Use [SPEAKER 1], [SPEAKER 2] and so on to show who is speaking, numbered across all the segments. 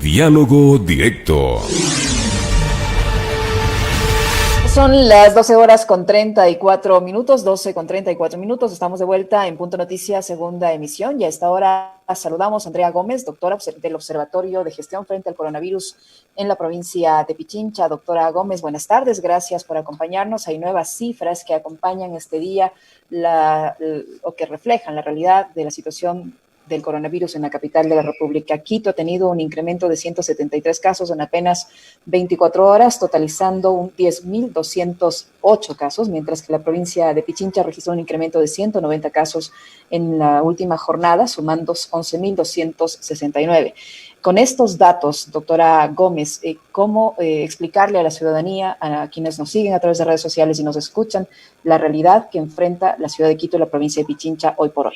[SPEAKER 1] Diálogo directo.
[SPEAKER 2] Son las 12 horas con 34 minutos, 12 con 34 minutos. Estamos de vuelta en Punto Noticias, segunda emisión. Y a esta hora saludamos a Andrea Gómez, doctora del Observatorio de Gestión frente al Coronavirus en la provincia de Pichincha. Doctora Gómez, buenas tardes. Gracias por acompañarnos. Hay nuevas cifras que acompañan este día o que reflejan la realidad de la situación del coronavirus en la capital de la República. Quito ha tenido un incremento de 173 casos en apenas 24 horas, totalizando un 10.208 casos, mientras que la provincia de Pichincha registró un incremento de 190 casos en la última jornada, sumando 11.269. Con estos datos, doctora Gómez, ¿cómo explicarle a la ciudadanía, a quienes nos siguen a través de redes sociales y nos escuchan, la realidad que enfrenta la ciudad de Quito y la provincia de Pichincha hoy por hoy?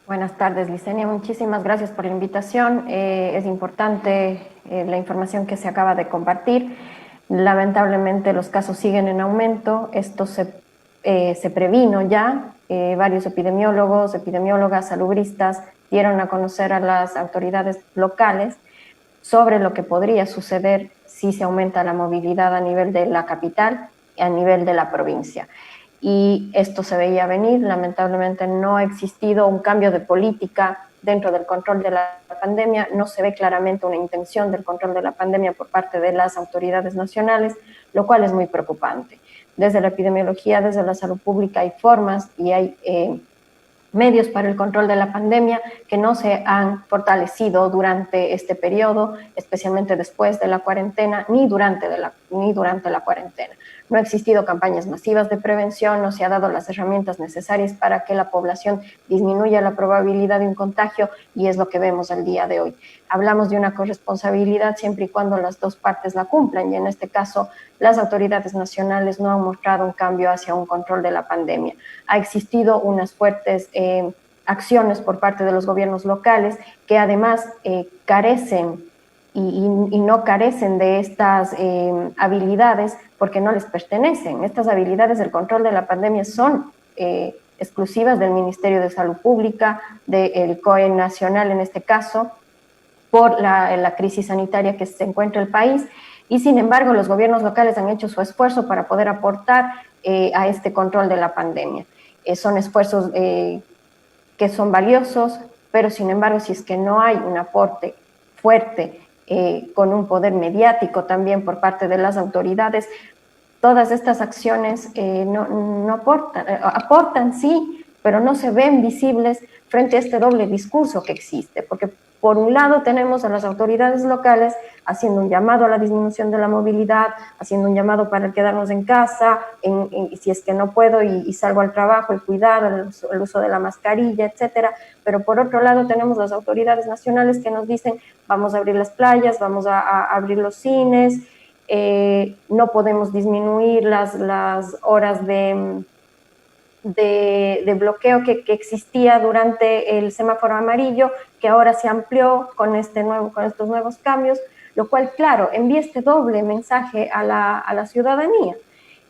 [SPEAKER 3] Buenas tardes, Licenia. Muchísimas gracias por la invitación. Es importante la información que se acaba de compartir. Lamentablemente los casos siguen en aumento. Esto se previno ya. Varios epidemiólogos, epidemiólogas, salubristas dieron a conocer a las autoridades locales sobre lo que podría suceder si se aumenta la movilidad a nivel de la capital y a nivel de la provincia. Y esto se veía venir. Lamentablemente no ha existido un cambio de política dentro del control de la pandemia, no se ve claramente una intención del control de la pandemia por parte de las autoridades nacionales, lo cual es muy preocupante. Desde la epidemiología, desde la salud pública hay formas y hay medios para el control de la pandemia que no se han fortalecido durante este periodo, especialmente después de la cuarentena, ni durante la cuarentena. No ha existido campañas masivas de prevención, no se ha dado las herramientas necesarias para que la población disminuya la probabilidad de un contagio y es lo que vemos el día de hoy. Hablamos de una corresponsabilidad siempre y cuando las dos partes la cumplan y en este caso las autoridades nacionales no han mostrado un cambio hacia un control de la pandemia. Ha existido unas fuertes acciones por parte de los gobiernos locales que además carecen y no carecen de estas habilidades porque no les pertenecen. Estas habilidades del control de la pandemia son exclusivas del Ministerio de Salud Pública, del COE nacional en este caso, por la crisis sanitaria que se encuentra el país, y sin embargo los gobiernos locales han hecho su esfuerzo para poder aportar a este control de la pandemia. Son esfuerzos que son valiosos, pero sin embargo si es que no hay un aporte fuerte con un poder mediático también por parte de las autoridades, todas estas acciones no aportan sí, pero no se ven visibles frente a este doble discurso que existe, porque por un lado tenemos a las autoridades locales haciendo un llamado a la disminución de la movilidad, haciendo un llamado para quedarnos en casa, si es que no puedo y salgo al trabajo, el cuidado, el uso de la mascarilla, etcétera. Pero por otro lado tenemos las autoridades nacionales que nos dicen vamos a abrir las playas, vamos a abrir los cines, no podemos disminuir las horas de bloqueo que existía durante el semáforo amarillo, que ahora se amplió con estos nuevos cambios, lo cual, claro, envía este doble mensaje a la ciudadanía.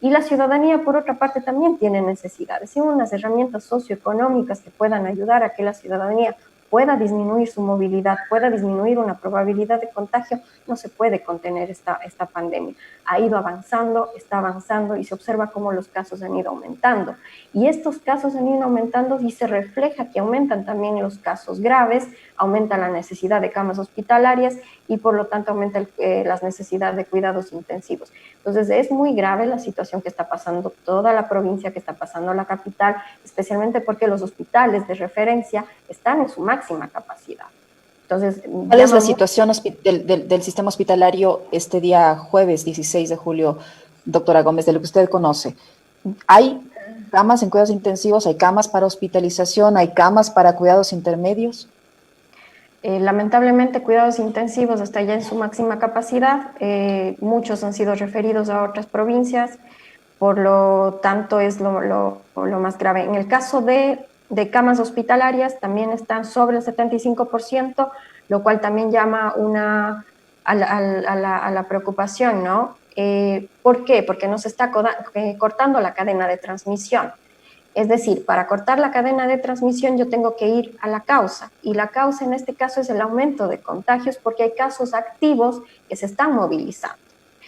[SPEAKER 3] Y la ciudadanía, por otra parte, también tiene necesidades y unas herramientas socioeconómicas que puedan ayudar a que la ciudadanía pueda disminuir su movilidad, pueda disminuir una probabilidad de contagio. No se puede contener esta pandemia. Ha ido avanzando, está avanzando y se observa cómo los casos han ido aumentando. Y estos casos han ido aumentando y se refleja que aumentan también los casos graves, aumenta la necesidad de camas hospitalarias y por lo tanto aumenta las necesidades de cuidados intensivos. Entonces es muy grave la situación que está pasando toda la provincia, que está pasando la capital, especialmente porque los hospitales de referencia están en su máxima capacidad. Entonces,
[SPEAKER 2] ¿cuál es la situación del sistema hospitalario este día jueves 16 de julio, doctora Gómez, de lo que usted conoce? ¿Hay camas en cuidados intensivos? ¿Hay camas para hospitalización? ¿Hay camas para cuidados intermedios?
[SPEAKER 3] Lamentablemente, cuidados intensivos está ya en su máxima capacidad. Muchos han sido referidos a otras provincias, por lo tanto es lo más grave. En el caso de camas hospitalarias también están sobre el 75%, lo cual también llama a la preocupación, ¿no? ¿Por qué? Porque nos está cortando la cadena de transmisión. Es decir, para cortar la cadena de transmisión yo tengo que ir a la causa, y la causa en este caso es el aumento de contagios porque hay casos activos que se están movilizando.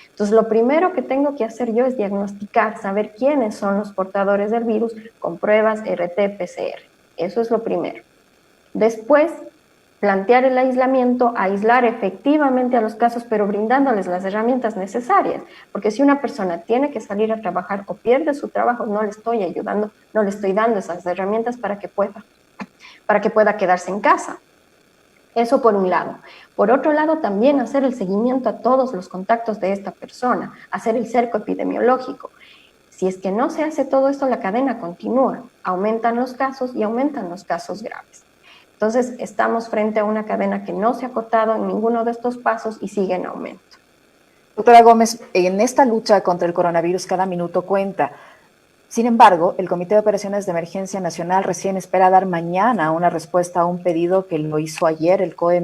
[SPEAKER 3] Entonces, lo primero que tengo que hacer yo es diagnosticar, saber quiénes son los portadores del virus con pruebas RT-PCR. Eso es lo primero. Después, plantear el aislamiento, aislar efectivamente a los casos, pero brindándoles las herramientas necesarias. Porque si una persona tiene que salir a trabajar o pierde su trabajo, no le estoy ayudando, no le estoy dando esas herramientas para que pueda quedarse en casa. Eso por un lado. Por otro lado, también hacer el seguimiento a todos los contactos de esta persona, hacer el cerco epidemiológico. Si es que no se hace todo esto, la cadena continúa, aumentan los casos y aumentan los casos graves. Entonces, estamos frente a una cadena que no se ha cortado en ninguno de estos pasos y sigue en aumento.
[SPEAKER 2] Doctora Gómez, en esta lucha contra el coronavirus cada minuto cuenta. Sin embargo, el Comité de Operaciones de Emergencia Nacional recién espera dar mañana una respuesta a un pedido que lo hizo ayer el COE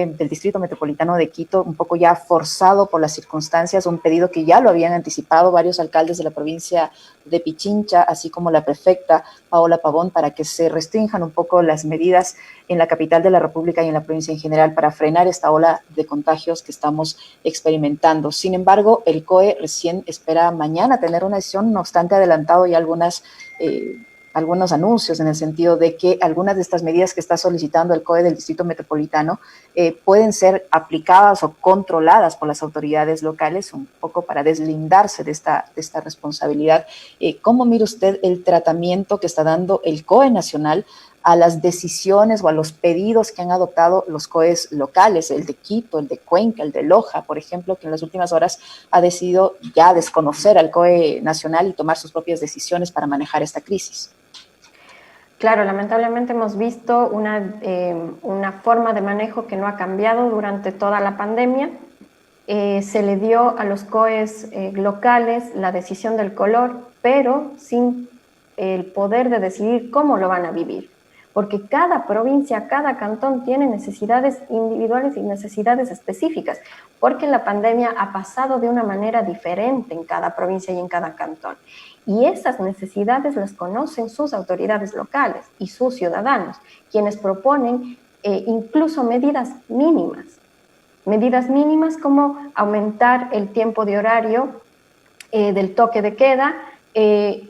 [SPEAKER 2] del Distrito Metropolitano de Quito, un poco ya forzado por las circunstancias, un pedido que ya lo habían anticipado varios alcaldes de la provincia de Pichincha, así como la prefecta Paola Pavón, para que se restrinjan un poco las medidas en la capital de la República y en la provincia en general para frenar esta ola de contagios que estamos experimentando. Sin embargo, el COE recién espera mañana tener una decisión, no obstante adelantado ya algunos anuncios en el sentido de que algunas de estas medidas que está solicitando el COE del Distrito Metropolitano pueden ser aplicadas o controladas por las autoridades locales, un poco para deslindarse de esta responsabilidad. ¿Cómo mira usted el tratamiento que está dando el COE nacional a las decisiones o a los pedidos que han adoptado los COEs locales, el de Quito, el de Cuenca, el de Loja, por ejemplo, que en las últimas horas ha decidido ya desconocer al COE nacional y tomar sus propias decisiones para manejar esta crisis?
[SPEAKER 3] Claro, lamentablemente hemos visto una forma de manejo que no ha cambiado durante toda la pandemia. Se le dio a los COEs locales la decisión del color, pero sin el poder de decidir cómo lo van a vivir. Porque cada provincia, cada cantón tiene necesidades individuales y necesidades específicas, porque la pandemia ha pasado de una manera diferente en cada provincia y en cada cantón. Y esas necesidades las conocen sus autoridades locales y sus ciudadanos, quienes proponen incluso medidas mínimas como aumentar el tiempo de horario del toque de queda,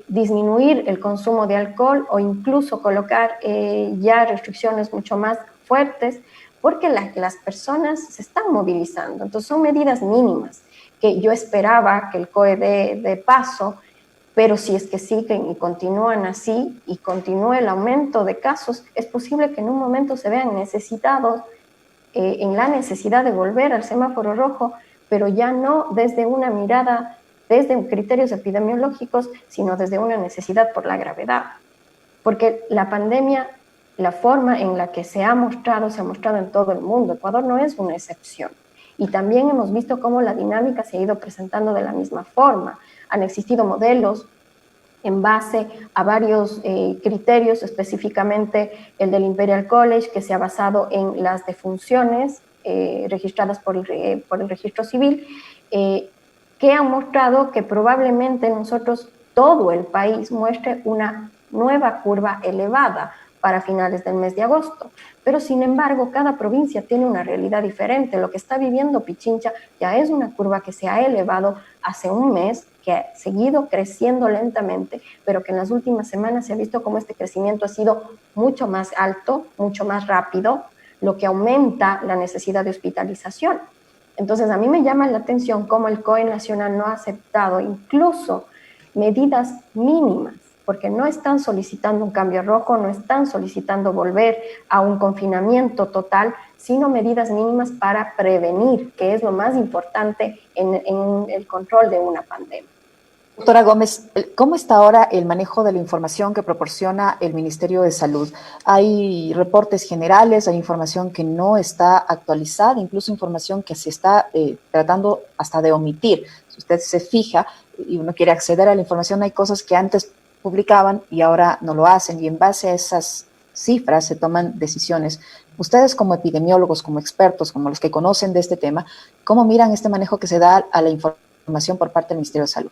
[SPEAKER 3] disminuir el consumo de alcohol o incluso colocar ya restricciones mucho más fuertes, porque las personas se están movilizando. Entonces son medidas mínimas que yo esperaba que el COE dé paso, pero si es que siguen y continúan así y continúa el aumento de casos, es posible que en un momento se vean necesitados en la necesidad de volver al semáforo rojo, pero ya no desde una mirada, desde criterios epidemiológicos, sino desde una necesidad por la gravedad. Porque la pandemia, la forma en la que se ha mostrado en todo el mundo. Ecuador no es una excepción. Y también hemos visto cómo la dinámica se ha ido presentando de la misma forma. Han existido modelos en base a varios criterios, específicamente el del Imperial College, que se ha basado en las defunciones registradas por el registro civil, que han mostrado que probablemente nosotros, todo el país, muestre una nueva curva elevada para finales del mes de agosto. Pero sin embargo, cada provincia tiene una realidad diferente. Lo que está viviendo Pichincha ya es una curva que se ha elevado hace un mes, que ha seguido creciendo lentamente, pero que en las últimas semanas se ha visto como este crecimiento ha sido mucho más alto, mucho más rápido, lo que aumenta la necesidad de hospitalización. Entonces, a mí me llama la atención cómo el COE nacional no ha aceptado incluso medidas mínimas, porque no están solicitando un cambio rojo, no están solicitando volver a un confinamiento total, sino medidas mínimas para prevenir, que es lo más importante en el control de una pandemia.
[SPEAKER 2] Doctora Gómez, ¿cómo está ahora el manejo de la información que proporciona el Ministerio de Salud? Hay reportes generales, hay información que no está actualizada, incluso información que se está tratando hasta de omitir. Si usted se fija y uno quiere acceder a la información, hay cosas que antes publicaban y ahora no lo hacen, y en base a esas cifras se toman decisiones. Ustedes como epidemiólogos, como expertos, como los que conocen de este tema, ¿cómo miran este manejo que se da a la información por parte del Ministerio de Salud?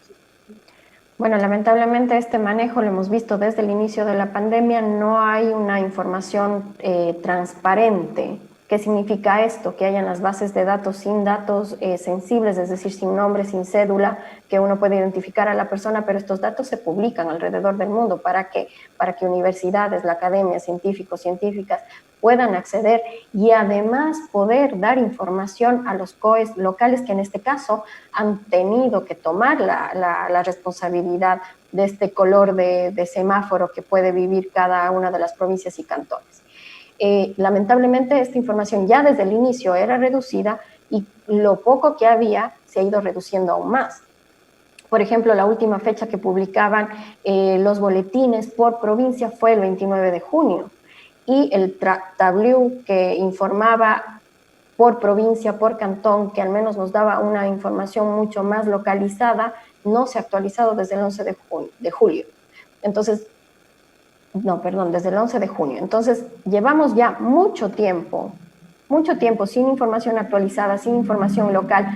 [SPEAKER 3] Bueno, lamentablemente este manejo lo hemos visto desde el inicio de la pandemia, no hay una información transparente. ¿Qué significa esto? Que hayan las bases de datos sin datos sensibles, es decir, sin nombre, sin cédula, que uno puede identificar a la persona, pero estos datos se publican alrededor del mundo. ¿Para qué? Para que universidades, la academia, científicos, científicas puedan acceder y además poder dar información a los COEs locales que en este caso han tenido que tomar la responsabilidad de este color de semáforo que puede vivir cada una de las provincias y cantones. Lamentablemente esta información ya desde el inicio era reducida y lo poco que había se ha ido reduciendo aún más. Por ejemplo, la última fecha que publicaban los boletines por provincia fue el 29 de junio y el tablero que informaba por provincia, por cantón, que al menos nos daba una información mucho más localizada, no se ha actualizado desde el 11 de julio. Entonces, no, perdón, desde el 11 de junio. Entonces, llevamos ya mucho tiempo sin información actualizada, sin información local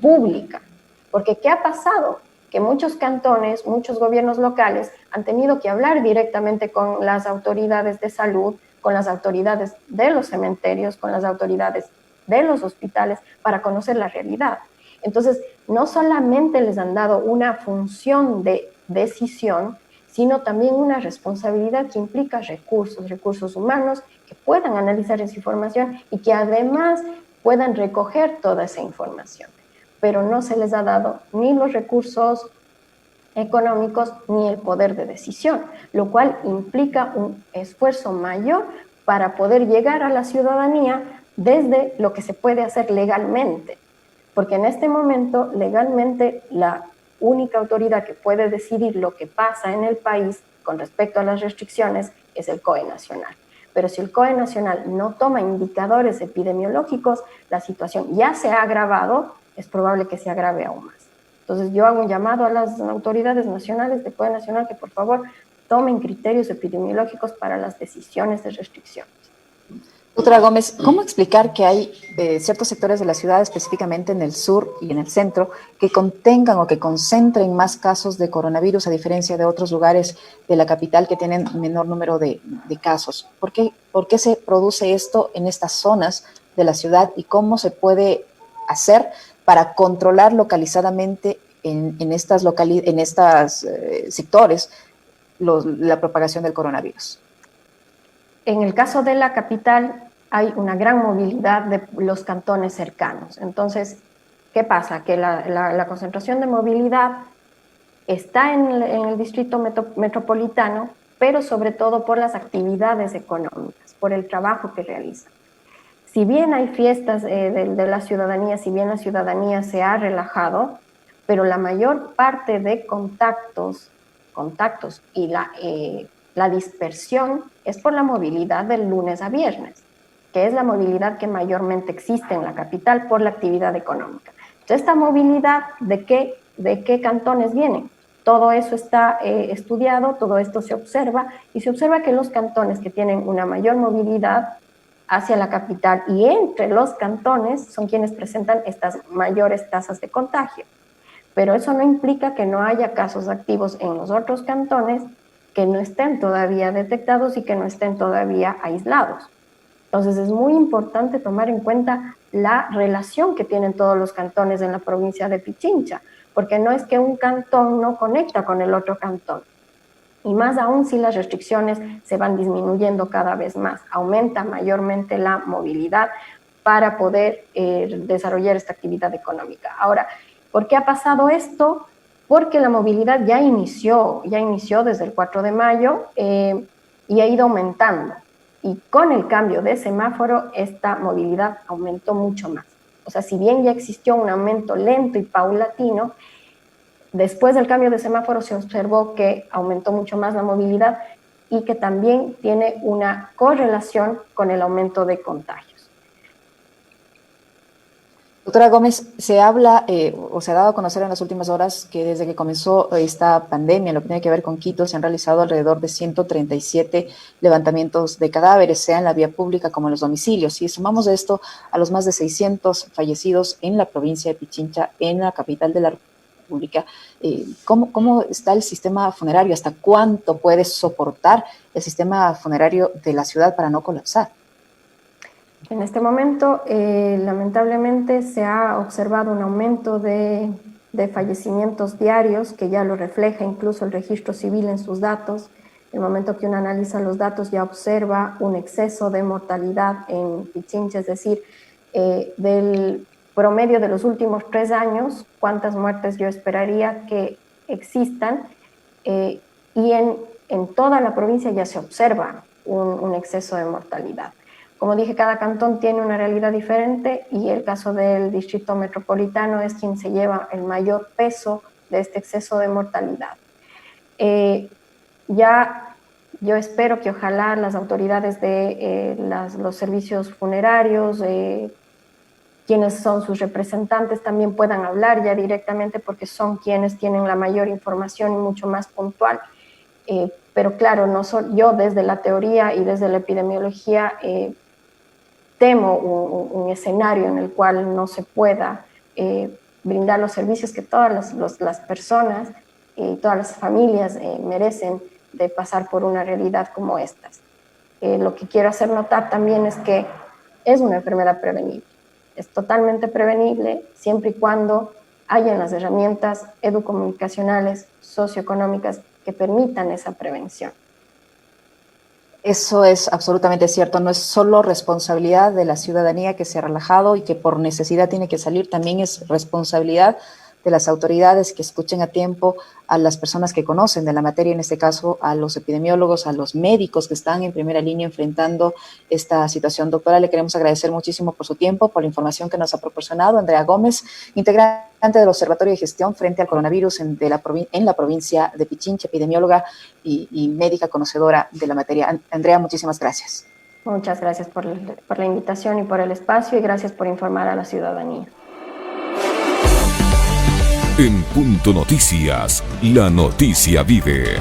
[SPEAKER 3] pública. Porque ¿qué ha pasado? Que muchos cantones, muchos gobiernos locales han tenido que hablar directamente con las autoridades de salud, con las autoridades de los cementerios, con las autoridades de los hospitales para conocer la realidad. Entonces, no solamente les han dado una función de decisión, sino también una responsabilidad que implica recursos humanos que puedan analizar esa información y que además puedan recoger toda esa información. Pero no se les ha dado ni los recursos económicos ni el poder de decisión, lo cual implica un esfuerzo mayor para poder llegar a la ciudadanía desde lo que se puede hacer legalmente. Porque en este momento, legalmente, la única autoridad que puede decidir lo que pasa en el país con respecto a las restricciones es el COE nacional. Pero si el COE nacional no toma indicadores epidemiológicos, la situación ya se ha agravado, es probable que se agrave aún más. Entonces yo hago un llamado a las autoridades nacionales de COE nacional que por favor tomen criterios epidemiológicos para las decisiones de restricción.
[SPEAKER 2] Doctora Gómez, ¿cómo explicar que hay ciertos sectores de la ciudad, específicamente en el sur y en el centro, que contengan o que concentren más casos de coronavirus a diferencia de otros lugares de la capital que tienen menor número de casos? ¿Por qué se produce esto en estas zonas de la ciudad y cómo se puede hacer para controlar localizadamente en estos sectores la propagación del coronavirus?
[SPEAKER 3] En el caso de la capital hay una gran movilidad de los cantones cercanos. Entonces, ¿qué pasa? Que la concentración de movilidad está en el distrito metropolitano, pero sobre todo por las actividades económicas, por el trabajo que realizan. Si bien hay fiestas de la ciudadanía, si bien la ciudadanía se ha relajado, pero la mayor parte de contactos y la dispersión es por la movilidad del lunes a viernes, que es la movilidad que mayormente existe en la capital por la actividad económica. Entonces, esta movilidad, ¿de qué cantones vienen? Todo eso está estudiado, todo esto se observa, y se observa que los cantones que tienen una mayor movilidad hacia la capital y entre los cantones son quienes presentan estas mayores tasas de contagio. Pero eso no implica que no haya casos activos en los otros cantones que no estén todavía detectados y que no estén todavía aislados. Entonces es muy importante tomar en cuenta la relación que tienen todos los cantones en la provincia de Pichincha, porque no es que un cantón no conecta con el otro cantón. Y más aún si las restricciones se van disminuyendo cada vez más, aumenta mayormente la movilidad para poder desarrollar esta actividad económica. Ahora, ¿por qué ha pasado esto? Porque la movilidad ya inició desde el 4 de mayo y ha ido aumentando. Y con el cambio de semáforo, esta movilidad aumentó mucho más. O sea, si bien ya existió un aumento lento y paulatino, después del cambio de semáforo se observó que aumentó mucho más la movilidad y que también tiene una correlación con el aumento de contagios.
[SPEAKER 2] Doctora Gómez, se habla o se ha dado a conocer en las últimas horas que desde que comenzó esta pandemia, lo que tiene que ver con Quito, se han realizado alrededor de 137 levantamientos de cadáveres, sea en la vía pública como en los domicilios. Si sumamos esto a los más de 600 fallecidos en la provincia de Pichincha, en la capital de la República. ¿Cómo está el sistema funerario? ¿Hasta cuánto puede soportar el sistema funerario de la ciudad para no colapsar?
[SPEAKER 3] En este momento, lamentablemente, se ha observado un aumento de fallecimientos diarios, que ya lo refleja incluso el registro civil en sus datos. El momento que uno analiza los datos ya observa un exceso de mortalidad en Pichincha, es decir, del promedio de los últimos 3 años, cuántas muertes yo esperaría que existan, y en toda la provincia ya se observa un exceso de mortalidad. Como dije, cada cantón tiene una realidad diferente y el caso del distrito metropolitano es quien se lleva el mayor peso de este exceso de mortalidad. Ya yo espero que ojalá las autoridades de los servicios funerarios, quienes son sus representantes, también puedan hablar ya directamente, porque son quienes tienen la mayor información y mucho más puntual. Pero claro, yo desde la teoría y desde la epidemiología temo un escenario en el cual no se pueda brindar los servicios que todas las personas y todas las familias merecen de pasar por una realidad como estas. Lo que quiero hacer notar también es que es una enfermedad prevenible. Es totalmente prevenible siempre y cuando hayan las herramientas educomunicacionales, socioeconómicas que permitan esa prevención.
[SPEAKER 2] Eso es absolutamente cierto. No es solo responsabilidad de la ciudadanía que se ha relajado y que por necesidad tiene que salir, también es responsabilidad de las autoridades que escuchen a tiempo a las personas que conocen de la materia, en este caso a los epidemiólogos, a los médicos que están en primera línea enfrentando esta situación. Doctora, le queremos agradecer muchísimo por su tiempo, por la información que nos ha proporcionado. Andrea Gómez, integrante del Observatorio de Gestión frente al Coronavirus en la provincia de Pichincha, epidemióloga y médica conocedora de la materia. Andrea, muchísimas gracias.
[SPEAKER 3] Muchas gracias por la invitación y por el espacio, y gracias por informar a la ciudadanía.
[SPEAKER 1] En Punto Noticias, la noticia vive.